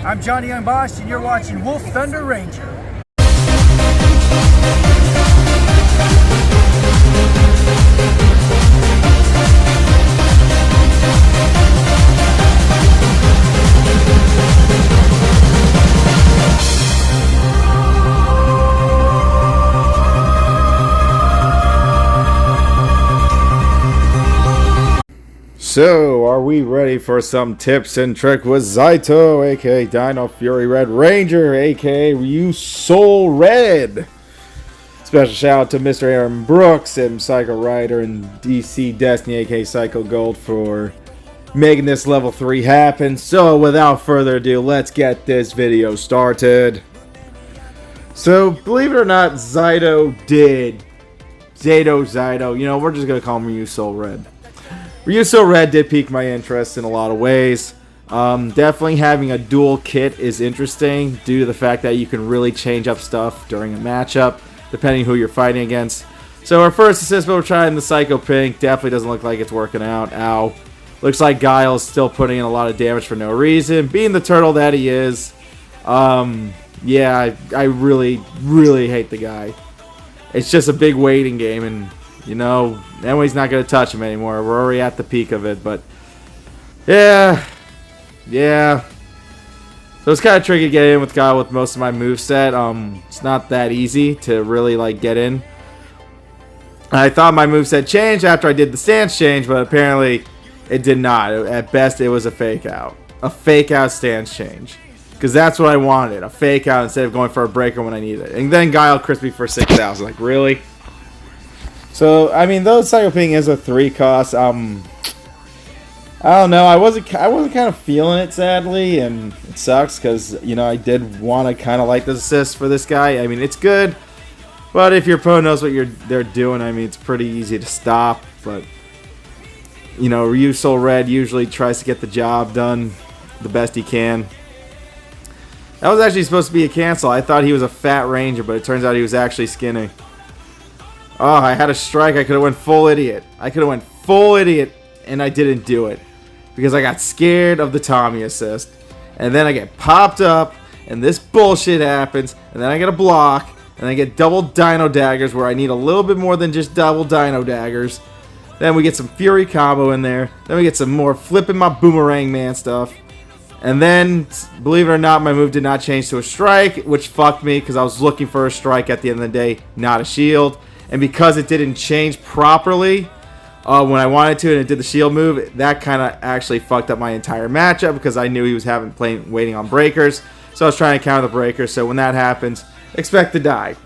I'm Johnny Young Bosch, and you're watching Wolf Thunder Ranger. So, are we ready for some tips and tricks with Zaito, aka Dino Fury Red Ranger, aka Ryu Soul Red? Special shout out to Mr. Aaron Brooks and Psycho Rider and DC Destiny, aka Psycho Gold, for making this level 3 happen. So, without further ado, let's get this video started. So, believe it or not, Zaito, you know, we're just gonna call him Ryu Soul Red. Ryu Soul Red did pique my interest in a lot of ways. Definitely having a dual kit is interesting due to the fact that you can really change up stuff during a matchup, depending who you're fighting against. So our first assist, we're trying the Psycho Pink. Definitely doesn't look like it's working out. Ow. Looks like Guile's still putting in a lot of damage for no reason. Being the turtle that he is, yeah, I really, really hate the guy. It's just a big waiting game, and you know, Emily's not going to touch him anymore. We're already at the peak of it, but yeah. So it's kind of tricky to get in with Guile with most of my moveset. It's not that easy to really like get in. I thought my moveset changed after I did the stance change, but apparently it did not. At best, it was a fake out. A fake out stance change. Because that's what I wanted. A fake out instead of going for a breaker when I needed it. And then Guile crisped me for 6,000. Like, really? So, I mean, though Psycho Ping is a 3 cost, I don't know, I wasn't kind of feeling it, sadly, and it sucks, because, you know, I did want to kind of like the assist for this guy. I mean, it's good, but if your opponent knows what they're doing, I mean, it's pretty easy to stop, but, you know, Ryu Soul Red usually tries to get the job done the best he can. That was actually supposed to be a cancel. I thought he was a fat ranger, but it turns out he was actually skinny. Oh, I had a strike. I could have went full idiot. And I didn't do it. Because I got scared of the Tommy assist. And then I get popped up, and this bullshit happens, and then I get a block, and I get double Dino daggers where I need a little bit more than just double Dino daggers. Then we get some Fury combo in there. Then we get some more flipping my Boomerang Man stuff. And then, believe it or not, my move did not change to a strike, which fucked me because I was looking for a strike at the end of the day, not a shield. And because it didn't change properly when I wanted to, and it did the shield move, that kind of actually fucked up my entire matchup because I knew he was waiting on breakers. So I was trying to counter the breakers. So when that happens, expect to die.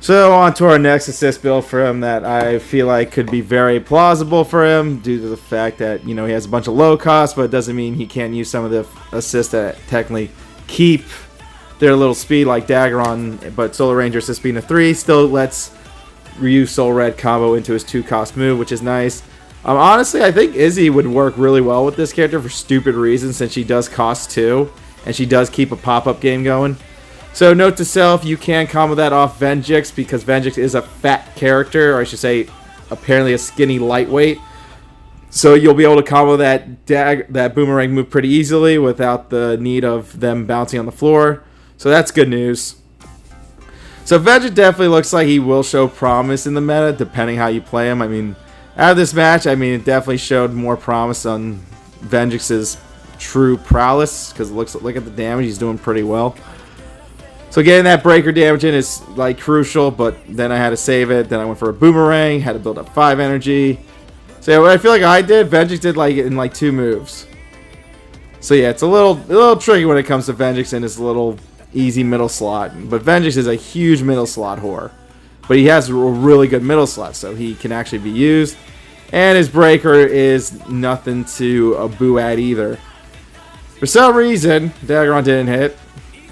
So on to our next assist build for him that I feel like could be very plausible for him due to the fact that, you know, he has a bunch of low costs, but it doesn't mean he can't use some of the assists that technically keep their little speed, like Daggeron, but Solar Ranger assist being a 3 still lets Ryu Soul Red combo into his 2-cost move, which is nice. Honestly, I think Izzy would work really well with this character for stupid reasons, since she does cost 2, and she does keep a pop-up game going. So note to self, you can combo that off Venjix, because Venjix is a fat character, or I should say, apparently a skinny lightweight. So you'll be able to combo that Boomerang move pretty easily without the need of them bouncing on the floor. So that's good news. So Venjix definitely looks like he will show promise in the meta, depending how you play him. I mean, out of this match, I mean, it definitely showed more promise on Venjix's true prowess, because look at the damage, he's doing pretty well. So getting that breaker damage in is like crucial, but then I had to save it. Then I went for a Boomerang, had to build up 5 energy. So yeah, what I feel like I did, Venjix did like in like 2 moves. So yeah, it's a little tricky when it comes to Venjix and his little easy middle slot, but Venjix is a huge middle slot whore, but he has a really good middle slot, so he can actually be used, and his breaker is nothing to boo at either. For some reason, Daggeron didn't hit,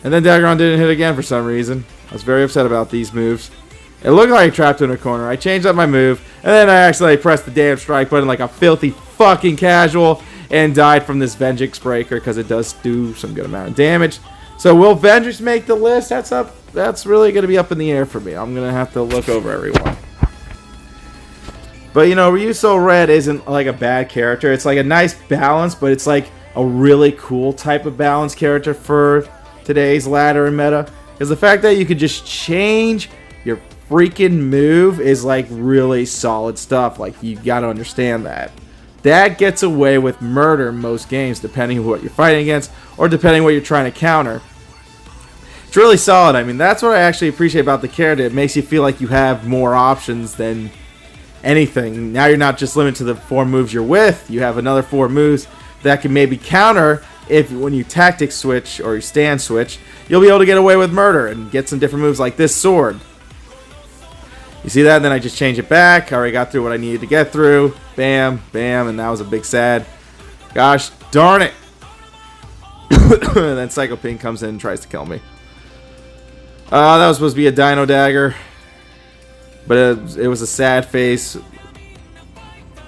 and then Daggeron didn't hit again for some reason. I was very upset about these moves. It looked like I trapped in a corner. I changed up my move, and then I accidentally pressed the damn strike button like a filthy fucking casual, and died from this Venjix breaker, because it does do some good amount of damage. So will Venjix make the list? That's really going to be up in the air for me. I'm going to have to look over everyone. But, you know, Ryu Soul Red isn't like a bad character. It's like a nice balance, but it's like a really cool type of balanced character for today's ladder and meta. Because the fact that you could just change your freaking move is like really solid stuff. Like, you gotta understand that. That gets away with murder in most games, depending on what you're fighting against, or depending on what you're trying to counter. It's really solid. I mean, that's what I actually appreciate about the character. It makes you feel like you have more options than anything. Now you're not just limited to the 4 moves you're with. You have another 4 moves that can maybe counter if when you tactic switch or you stand switch, you'll be able to get away with murder and get some different moves like this sword. You see that? And then I just change it back. I already got through what I needed to get through. Bam, bam, and that was a big sad. Gosh darn it. And then Psycho Pink comes in and tries to kill me. That was supposed to be a Dino dagger. But it was a sad face.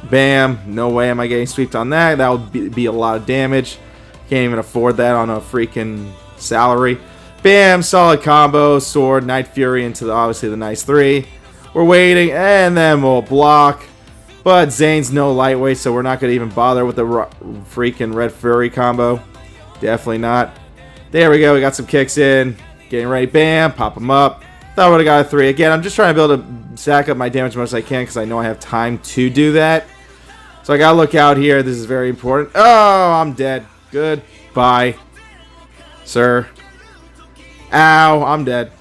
Bam. No way am I getting sweeped on that. That would be a lot of damage. Can't even afford that on a freaking salary. Bam. Solid combo. Sword. Night Fury into obviously the nice 3. We're waiting. And then we'll block. But Zane's no lightweight, so we're not going to even bother with the freaking Red Fury combo. Definitely not. There we go. We got some kicks in. Getting ready. Bam. Pop them up. Thought I would have got a 3. Again, I'm just trying to be able to stack up my damage as much as I can because I know I have time to do that. So I got to look out here. This is very important. Oh, I'm dead. Goodbye, sir. Ow, I'm dead.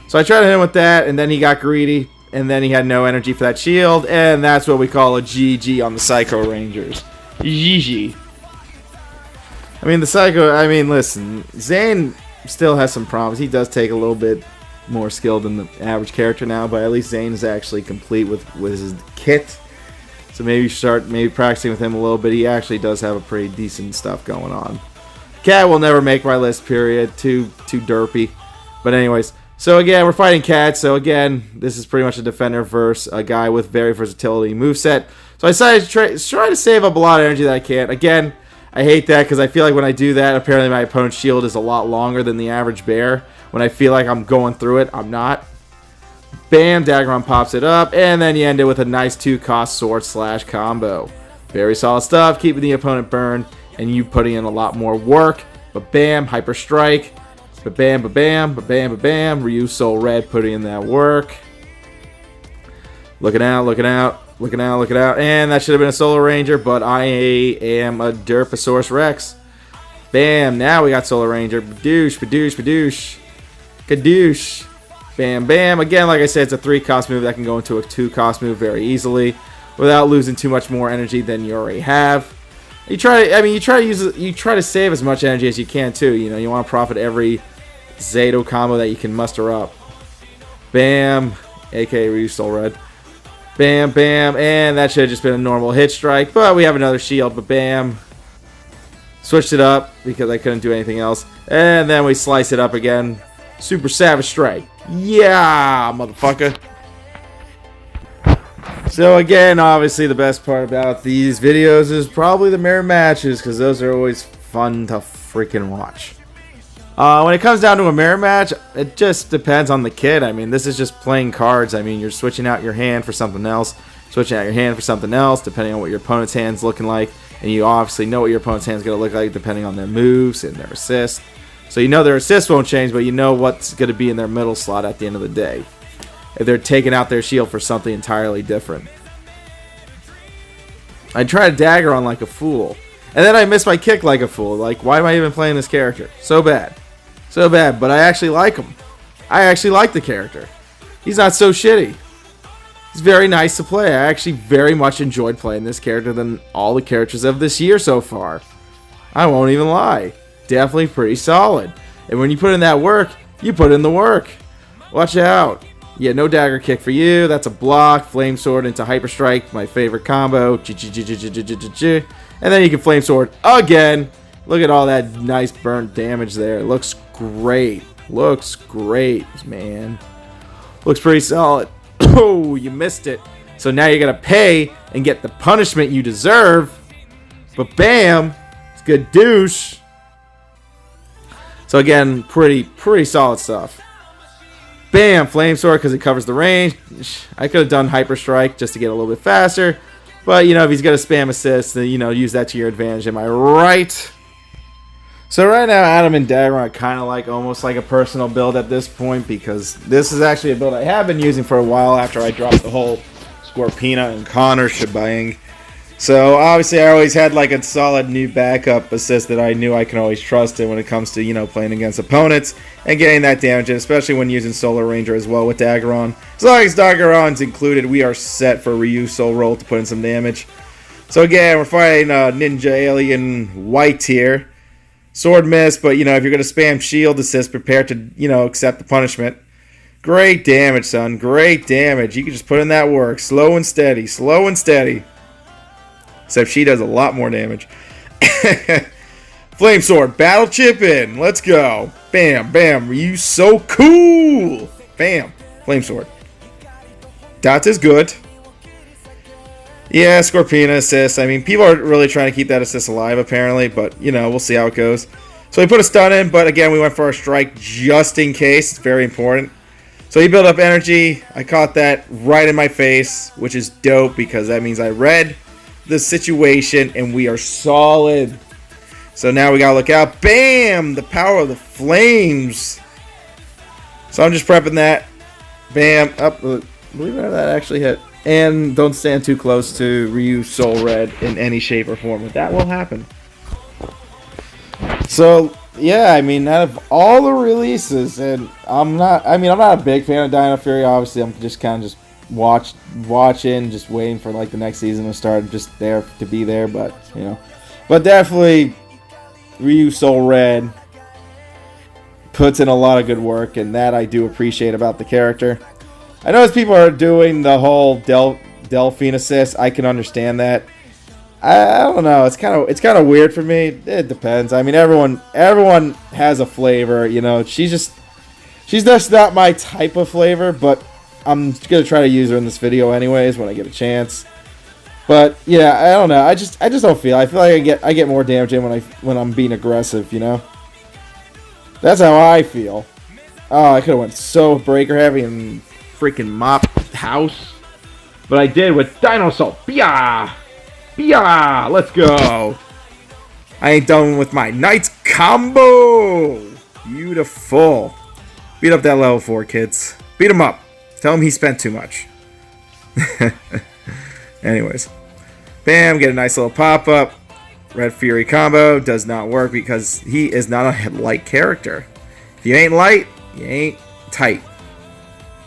So I tried to hit him with that, and then he got greedy, and then he had no energy for that shield, and that's what we call a GG on the Psycho Rangers. GG. I mean, listen, Zane still has some problems. He does take a little bit more skill than the average character now, but at least Zane is actually complete with his kit. So maybe start practicing with him a little bit. He actually does have a pretty decent stuff going on. Cat will never make my list, period. Too derpy. But anyways, so again, we're fighting Cat. So again, this is pretty much a defender versus a guy with very versatility moveset. So I decided to try to save up a lot of energy that I can. Again, I hate that because I feel like when I do that, apparently my opponent's shield is a lot longer than the average bear. When I feel like I'm going through it, I'm not. Bam, Daggeron pops it up, and then you end it with a nice 2-cost sword slash combo. Very solid stuff, keeping the opponent burned, and you putting in a lot more work. But bam, Hyper Strike. But bam, but bam, but bam, but bam. Ryu Soul Red putting in that work. Looking out, looking out. Looking out, looking out. And that should have been a Solar Ranger, but I am a Derposaurus Rex. Bam, now we got Solar Ranger. Badoosh, badoosh, badoosh. Kadoosh. Bam, bam. Again, like I said, it's a 3-cost move that can go into a 2-cost move very easily without losing too much more energy than you already have. You try to save as much energy as you can too. You know, you want to profit every Zato combo that you can muster up. Bam, aka Ryu Soul Red. Bam, bam, and that should have just been a normal hit strike, but we have another shield, but bam. Switched it up because I couldn't do anything else. And then we slice it up again. Super Savage Strike. Yeah, motherfucker. So again, obviously the best part about these videos is probably the mirror matches, because those are always fun to freaking watch. When it comes down to a mirror match, it just depends on the kid. I mean, this is just playing cards. I mean, you're switching out your hand for something else, switching out your hand for something else, depending on what your opponent's hand's looking like. And you obviously know what your opponent's hand's going to look like depending on their moves and their assists. So you know their assist won't change, but you know what's going to be in their middle slot at the end of the day. If they're taking out their shield for something entirely different. I try to dagger on like a fool. And then I miss my kick like a fool. Like, why am I even playing this character? So bad. So bad, but I actually like him. I actually like the character. He's not so shitty. He's very nice to play. I actually very much enjoyed playing this character than all the characters of this year so far. I won't even lie. Definitely pretty solid. And when you put in that work, you put in the work. Watch out. Yeah, no dagger kick for you. That's a block. Flame Sword into Hyper Strike, my favorite combo. And then you can Flame Sword again. Look at all that nice burnt damage there. It looks great. Looks great, man. Looks pretty solid. Oh, you missed it. So now you're going to pay and get the punishment you deserve. But bam, it's good douche. So again, pretty solid stuff. Bam, Flame Sword because it covers the range. I could have done Hyper Strike just to get a little bit faster. But, you know, if he's going to spam assists, then, you know, use that to your advantage. Am I right? So right now, Adam and Dagger are kind of like almost like a personal build at this point, because this is actually a build I have been using for a while after I dropped the whole Scorpina and Connor shebang. So obviously I always had like a solid new backup assist that I knew I can always trust in when it comes to, you know, playing against opponents and getting that damage in, especially when using Solar Ranger as well with Daggeron. As long as Daggeron's included, we are set for Ryu Soul Roll to put in some damage. So again, we're fighting Ninja Alien White here. Sword miss, but, you know, if you're going to spam shield assist, prepare to, you know, accept the punishment. Great damage, son. Great damage. You can just put in that work. Slow and steady. Slow and steady. Except she does a lot more damage. Flame Sword. Battle chip in. Let's go. Bam, bam. You so cool. Bam. Flame Sword. That is good. Yeah, Scorpina assist. I mean, people are really trying to keep that assist alive, apparently. But, you know, we'll see how it goes. So we put a stun in, but again, we went for our strike just in case. It's very important. So he built up energy. I caught that right in my face, which is dope because that means I read the situation and we are solid. So now we gotta look out. Bam! The power of the flames. So I'm just prepping that. Bam. Up. Believe it or not, that actually hit. And don't stand too close to Ryu Soul Red in any shape or form. But that will happen. So yeah, I mean, out of all the releases, and I'm not a big fan of Dino Fury. Obviously, I'm just kind of just watching, just waiting for like the next season to start. I'm just there to be there, but you know, but definitely Ryu Soul Red puts in a lot of good work, and that I do appreciate about the character. I know as people are doing the whole Delphine assist, I can understand that. I don't know. It's kind of weird for me. It depends. I mean, everyone has a flavor. You know, she's just not my type of flavor. But I'm gonna try to use her in this video anyways when I get a chance. But yeah, I don't know. I just don't feel. I feel like I get more damage in when I'm being aggressive. You know. That's how I feel. Oh, I could have went so breaker heavy and freaking mop house, but I did with Dino Assault. Bia! Bia! Let's go! I ain't done with my Knights combo! Beautiful. Beat up that level 4, kids. Beat him up. Tell him he spent too much. Anyways. Bam, get a nice little pop-up. Red Fury combo does not work because he is not a light character. If you ain't light, you ain't tight.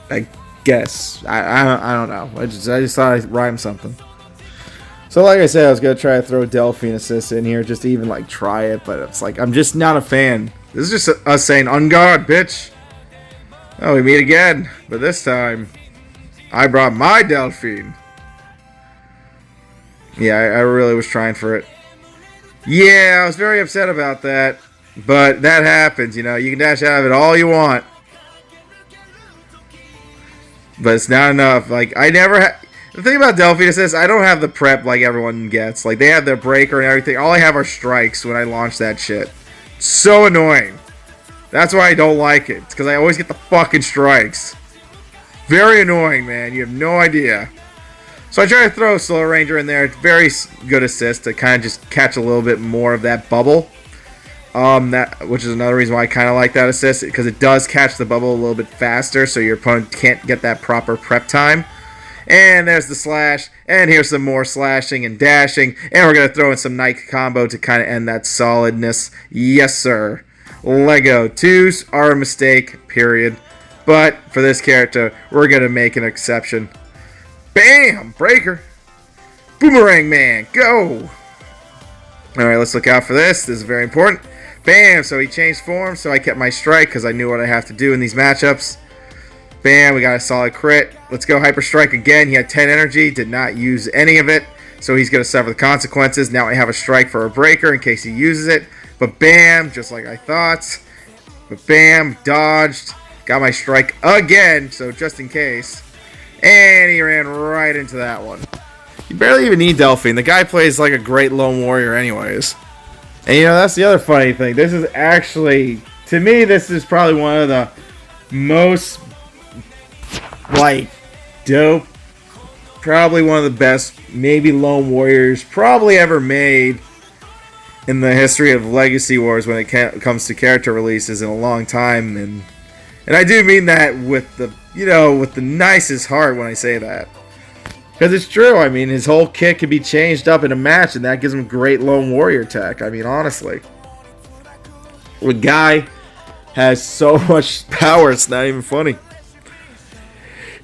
I guess. I don't know. I just thought I'd rhyme something. So like I said, I was going to try to throw Delphine assist in here just to even like try it, but it's like I'm just not a fan. This is just us saying, on guard, bitch. Oh, we meet again. But this time, I brought my Delphine. Yeah, I really was trying for it. Yeah, I was very upset about that. But that happens, you know. You can dash out of it all you want. But it's not enough. Like, I never the thing about Delphine is I don't have the prep like everyone gets. Like, they have their breaker and everything. All I have are strikes when I launch that shit. So annoying. That's why I don't like it. It's because I always get the fucking strikes. Very annoying, man. You have no idea. So I try to throw Solar Ranger in there. It's very good assist to kind of just catch a little bit more of that bubble. Which is another reason why I kind of like that assist, because it does catch the bubble a little bit faster, so your opponent can't get that proper prep time. And there's the slash, and here's some more slashing and dashing, and we're going to throw in some Nike combo to kind of end that solidness. Yes, sir. Lego 2s are a mistake, period. But for this character, we're going to make an exception. Bam! Breaker. Boomerang Man, go! Alright, let's look out for this. This is very important. Bam! So he changed form, so I kept my strike because I knew what I have to do in these matchups. Bam! We got a solid crit. Let's go Hyper Strike again. He had 10 energy, did not use any of it, so he's going to suffer the consequences. Now I have a strike for a breaker in case he uses it. But bam! Just like I thought. But bam! Dodged. Got my strike again, so just in case. And he ran right into that one. You barely even need Delphine. The guy plays like a great lone warrior anyways. And you know, that's the other funny thing. This is actually, to me, this is probably one of the most, like, dope probably one of the best, maybe Lone Warriors, probably ever made in the history of Legacy Wars when it comes to character releases in a long time, and I do mean that with the with the nicest heart when I say that, because it's true. I mean, his whole kit can be changed up in a match, and that gives him great Lone Warrior tech. I mean, honestly, the guy has so much power, it's not even funny.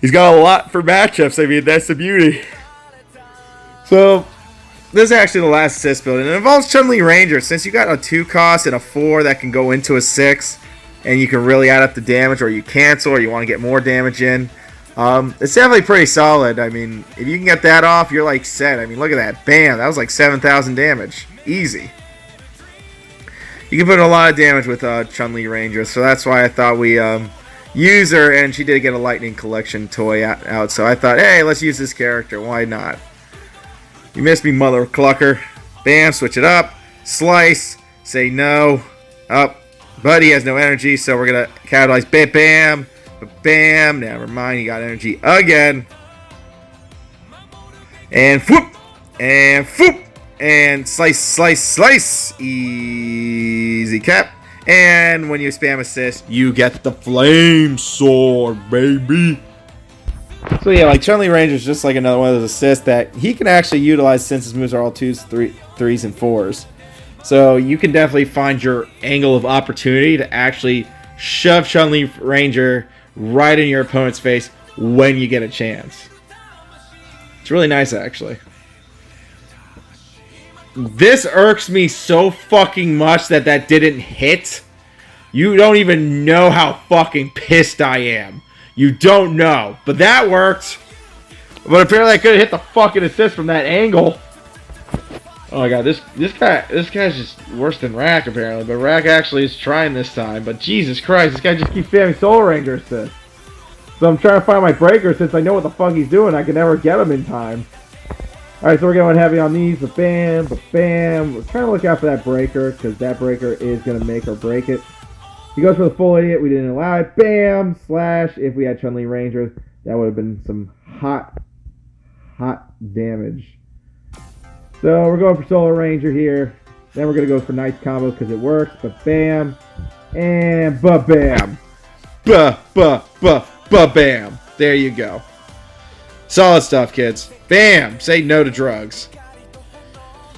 He's got a lot for matchups. I mean, that's the beauty. So this is actually the last assist build, and it involves Chun-Li Ranger. Since you got a 2 cost and a 4 that can go into a 6, and you can really add up the damage, or you cancel, or you want to get more damage in, it's definitely pretty solid. I mean, if you can get that off, you're like set. I mean, look at that. Bam, that was like 7,000 damage. Easy. You can put in a lot of damage with Chun-Li Ranger, so that's why I thought we use her, and she did get a Lightning Collection toy out, so I thought, hey, let's use this character. Why not? You missed me, mother clucker. Bam, switch it up. Slice. Say no. Up. But he has no energy, so we're going to capitalize. Bam, bam. Bam. Never mind, he got energy again. And whoop. And whoop. And slice, slice, slice. Easy cap. And when you spam assist, you get the Flame Sword, baby. So yeah, like Chun-Li Ranger is just like another one of those assists that he can actually utilize since his moves are all 2s, 3s, and 4s. So you can definitely find your angle of opportunity to actually shove Chun-Li Ranger right in your opponent's face when you get a chance. It's really nice, actually. This irks me so fucking much that didn't hit. You don't even know how fucking pissed I am. You don't know. But that worked. But apparently I could have hit the fucking assist from that angle. Oh my god, this guy's just worse than Rack apparently. But Rack actually is trying this time. But Jesus Christ, this guy just keeps spamming Soul Ranger assist. So I'm trying to find my breaker since I know what the fuck he's doing. I can never get him in time. Alright, so we're going heavy on these. But bam, but bam. We're trying to look out for that breaker because that breaker is going to make or break it. He goes for the full idiot. We didn't allow it. Bam! Slash. If we had Chun-Li Ranger, that would have been some hot damage. So we're going for Solar Ranger here. Then we're going to go for nice combo because it works. But bam. And ba-bam. Ba-bam. There you go. Solid stuff, kids. Bam! Say no to drugs.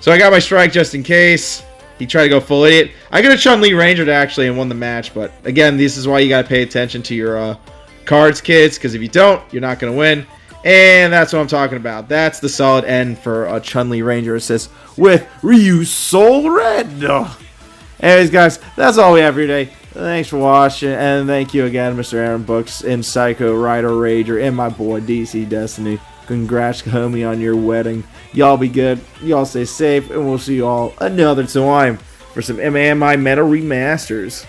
So I got my strike just in case. He tried to go full idiot. I could have Chun-Li Rangered actually and won the match, but again, this is why you gotta pay attention to your cards, kids, because if you don't, you're not gonna win. And that's what I'm talking about. That's the solid end for a Chun-Li Ranger assist with Ryu Soul Red. Anyways, guys, that's all we have for today. Thanks for watching, and thank you again, Mr. Aaron Books, and Psycho Rider Rager, and my boy DC Destiny. Congrats, homie, on your wedding. Y'all be good. Y'all stay safe, and we'll see you all another time for some MAMI Meta Remasters.